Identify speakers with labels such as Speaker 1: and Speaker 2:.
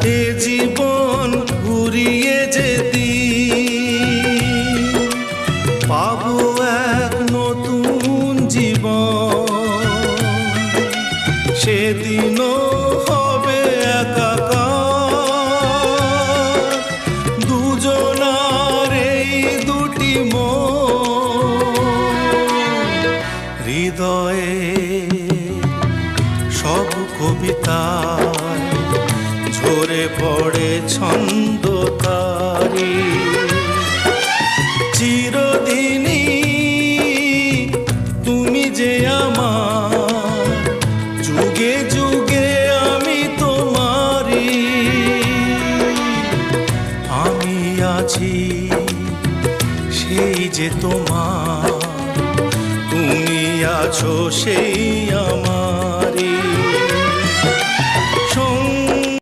Speaker 1: এ জীবন ঘুরিয়ে যেতি পাবো এক নতুন জীবন, সেদিনও হবে একাকার দুজনার এই দুটি মন। হৃদয়ে সব কবিতায় ঝরে পড়ে ছন্দ তারি, চিরদিনই তুমি যে আমার, যুগে যুগে আমি তোমারি। আমি আছি সেই যে তোমার, তুমি আছো সেই আমার।